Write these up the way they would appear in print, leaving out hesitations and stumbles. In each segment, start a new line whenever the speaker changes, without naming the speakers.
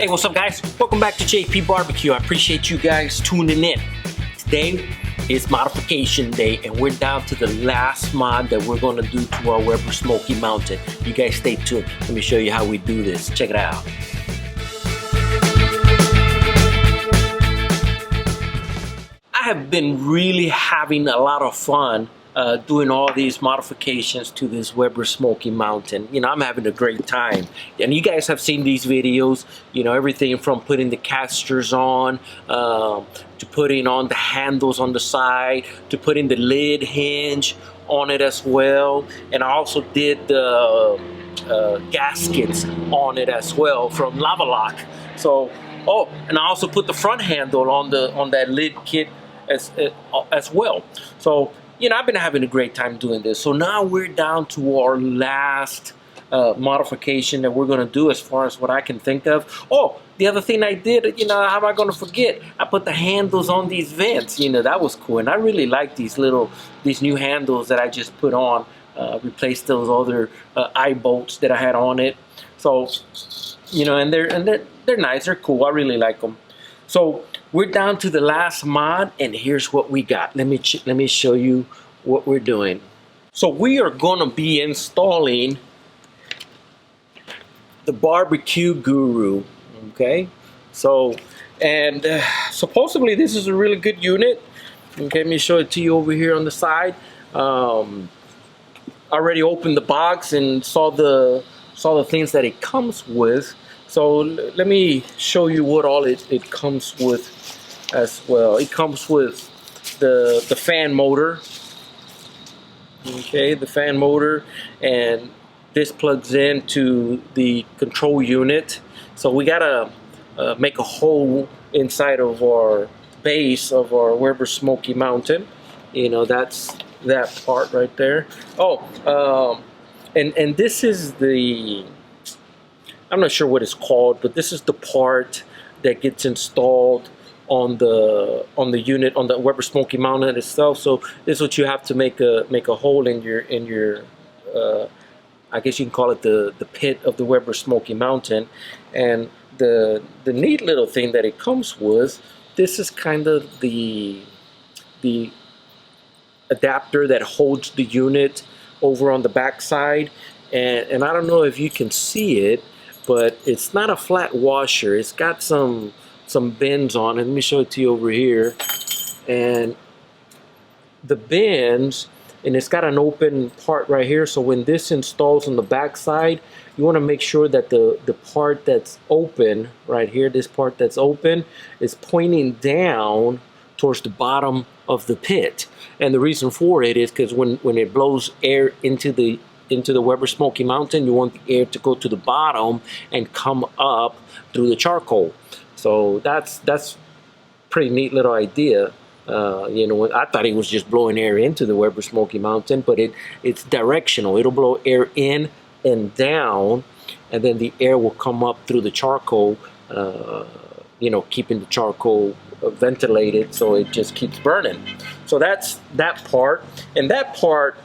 Hey, what's up, guys? Welcome back to JPBBQ. I appreciate you guys tuning in. Today is modification day, and we're down to the last mod that we're going to do to our Weber Smokey Mountain. You guys stay tuned. Let me show you how we do this. Check it out. I have been really having a lot of fun doing all these modifications to this Weber Smokey Mountain. You know, I'm having a great time. And you guys have seen these videos, you know, everything from putting the casters on, to putting on the handles on the side, to putting the lid hinge on it as well. And I also did the gaskets on it as well from Lava Lock. So, oh, and I also put the front handle on that lid kit as well. So, you know, I've been having a great time doing this. So now we're down to our last modification that we're going to do as far as what I can think of. Oh, the other thing I did, you know, how am I going to forget? I put the handles on these vents. You know, that was cool. And I really like these new handles that I just put on. Replaced those other eye bolts that I had on it. So, you know, and they're nice. They're cool. I really like them. So we're down to the last mod, and here's what we got. Let me show you what we're doing. So we are gonna be installing the BBQ Guru. Okay, so and supposedly this is a really good unit. Okay, let me show it to you over here on the side. I already opened the box and saw the things that it comes with. So let me show you what all it comes with as well. It comes with the fan motor. Okay, the fan motor, and this plugs into the control unit. So we gotta make a hole inside of our base of our Weber Smokey Mountain. You know, that's that part right there. Oh, and this is the, I'm not sure what it's called, but this is the part that gets installed on the unit, on the Weber Smokey Mountain itself. So this is what you have to make a hole in your I guess you can call it the pit of the Weber Smokey Mountain. And the neat little thing that it comes with, this is kind of the adapter that holds the unit over on the back side. And I don't know if you can see it, but it's not a flat washer. It's got some bends on it. Let me show it to you over here. And the bends, and it's got an open part right here. So when this installs on the back side, you want to make sure that the part that's open right here, this part that's open, is pointing down towards the bottom of the pit. And the reason for it is because when it blows air into the Weber Smokey Mountain, you want the air to go to the bottom and come up through the charcoal. So that's pretty neat little idea. You know, I thought it was just blowing air into the Weber Smokey Mountain, but it's directional. It'll blow air in and down, and then the air will come up through the charcoal, you know, keeping the charcoal ventilated so it just keeps burning. So that's that part. And that part,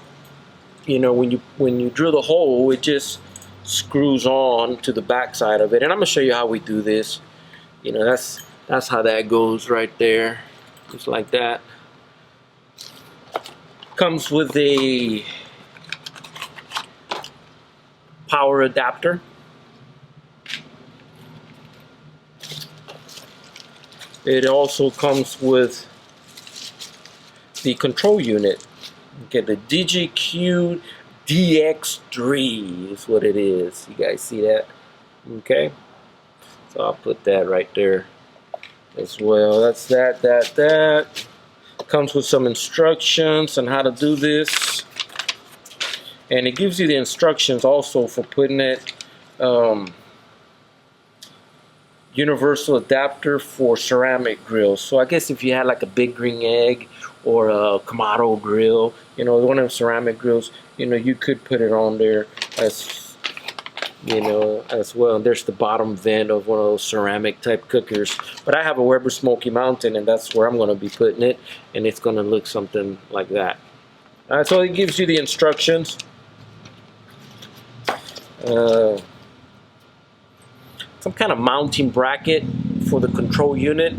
you know, when you drill the hole, it just screws on to the back side of it. And I'm gonna show you how we do this. You know, that's how that goes right there, just like that. Comes with a power adapter. It also comes with the control unit. Okay, the BBQ DX3 is what it is. You guys see that? Okay, so I'll put that right there as well. That's that. Comes with some instructions on how to do this, and it gives you the instructions also for putting it. Universal adapter for ceramic grills. So I guess if you had like a Big Green Egg or a Kamado grill, you know, one of them ceramic grills, you know, you could put it on there as, you know, as well. And there's the bottom vent of one of those ceramic type cookers. But I have a Weber Smokey Mountain, and that's where I'm going to be putting it, and it's going to look something like that. All right, so it gives you the instructions. some kind of mounting bracket for the control unit.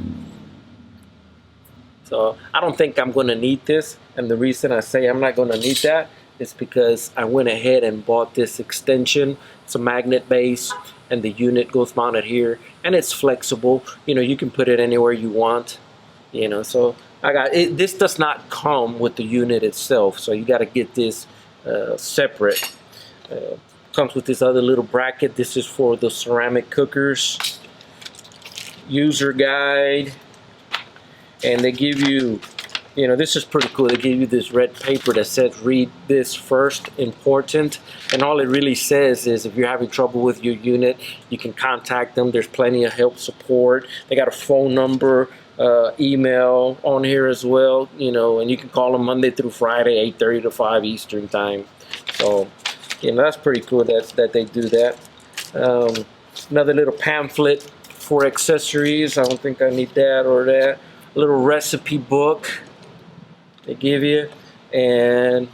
So I don't think I'm going to need this, and the reason I say I'm not going to need that is because I went ahead and bought this extension. It's a magnet base, and the unit goes mounted here, and it's flexible. You know, you can put it anywhere you want. You know, so I got it. This does not come with the unit itself, so you got to get this separate. Comes with this other little bracket. This is for the ceramic cookers. User guide, and they give you, you know, this is pretty cool. They give you this red paper that says read this first, important, and all it really says is if you're having trouble with your unit, you can contact them. There's plenty of help support. They got a phone number, email on here as well, you know, and you can call them Monday through Friday, 8:30 to 5 Eastern time. So, you know, that's pretty cool that they do that. Another little pamphlet for accessories. I don't think I need that or that. A little recipe book they give you, and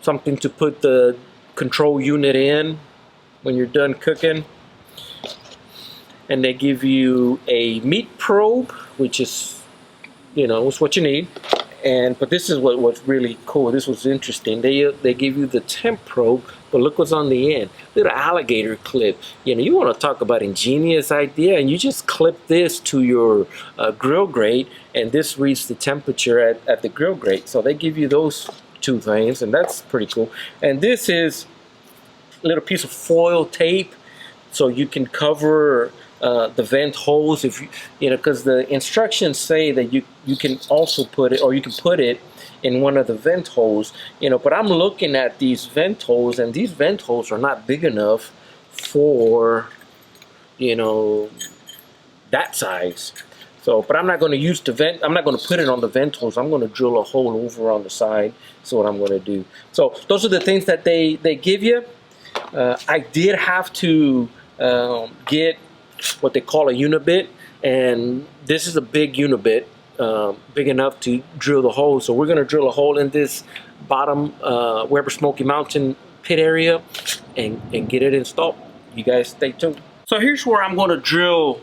something to put the control unit in when you're done cooking. And they give you a meat probe, which is, you know, it's what you need. But this is what's really cool. This was interesting. They give you the temp probe, but look what's on the end. Little alligator clip. You know, you want to talk about ingenious idea, and you just clip this to your grill grate, and this reads the temperature at the grill grate. So they give you those two things, and that's pretty cool. And this is a little piece of foil tape, so you can cover the vent holes, if you know, because the instructions say that you can also put it, or you can put it in one of the vent holes, you know. But I'm looking at these vent holes, and these vent holes are not big enough for, you know, that size. So, but I'm not going to use the vent. I'm not going to put it on the vent holes. I'm going to drill a hole over on the side. That's what I'm going to do. So those are the things that they give you. I did have to get what they call a unibit, and this is a big unibit, big enough to drill the hole. So we're going to drill a hole in this bottom Weber Smokey Mountain pit area and get it installed. You guys stay tuned. So here's where I'm going to drill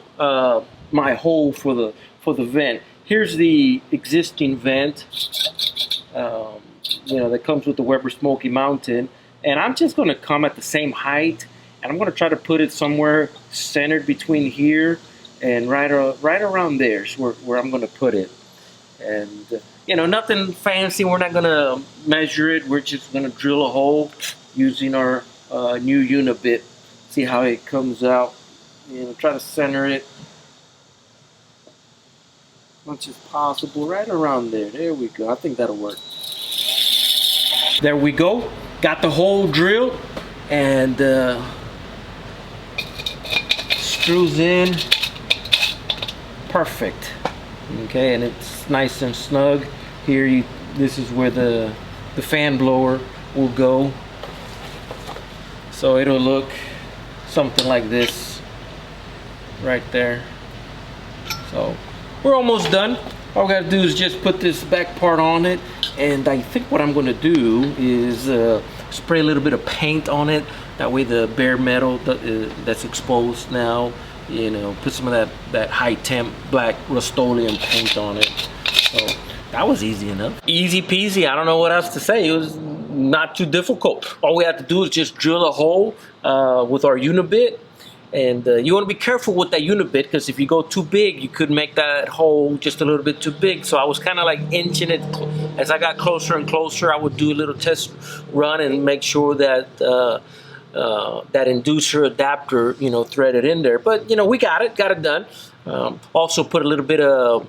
my hole for the vent. Here's the existing vent, you know, that comes with the Weber Smokey Mountain, and I'm just going to come at the same height. And I'm going to try to put it somewhere centered between here and right around there is where I'm going to put it. And, you know, nothing fancy. We're not going to measure it. We're just going to drill a hole using our new unibit. See how it comes out. You know, try to center it as much as possible right around there. There we go. I think that'll work. There we go. Got the hole drilled, and screws in perfect. Okay, and it's nice and snug here. This is where the fan blower will go, so it'll look something like this right there. So we're almost done. All we gotta do is just put this back part on it, and I think what I'm gonna do is spray a little bit of paint on it. That way the bare metal that's exposed now, you know, put some of that high temp black Rust-Oleum paint on it. So that was easy enough. Easy peasy. I don't know what else to say. It was not too difficult. All we have to do is just drill a hole with our unibit. And you want to be careful with that unibit, because if you go too big, you could make that hole just a little bit too big. So I was kind of like inching it. As I got closer and closer, I would do a little test run and make sure that that inducer adapter, you know, threaded in there. But, you know, we got it done. Also put a little bit of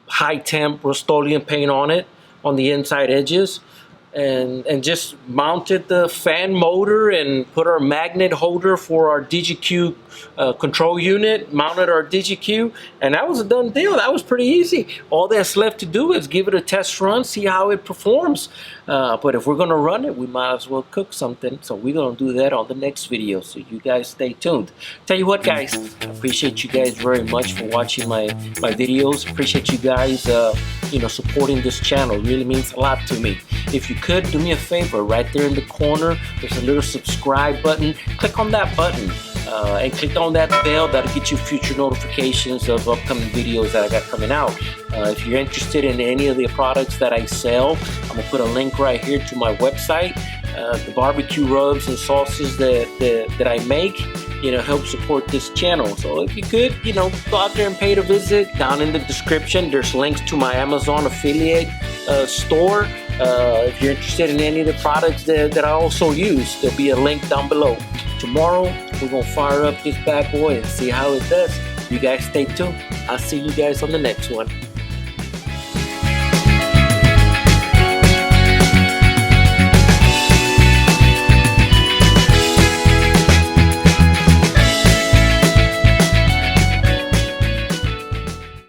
high temp Rust-Oleum paint on it, on the inside edges. And just mounted the fan motor and put our magnet holder for our DGQ control unit, mounted our DGQ, and that was a done deal. That was pretty easy. All that's left to do is give it a test run, see how it performs. But if we're gonna run it, we might as well cook something. So we're gonna do that on the next video. So you guys stay tuned. Tell you what, guys, I appreciate you guys very much for watching my videos. Appreciate you guys, you know, supporting this channel. It really means a lot to me. If you could, do me a favor, right there in the corner, there's a little subscribe button. Click on that button and click on that bell. That'll get you future notifications of upcoming videos that I got coming out. If you're interested in any of the products that I sell, I'm gonna put a link right here to my website. The barbecue rubs and sauces that I make, help support this channel. So if you could, go out there and pay to visit. Down in the description, there's links to my Amazon affiliate store. If you're interested in any of the products that I also use, there'll be a link down below. Tomorrow, we're gonna fire up this bad boy and see how it does. You guys stay tuned. I'll see you guys on the next one.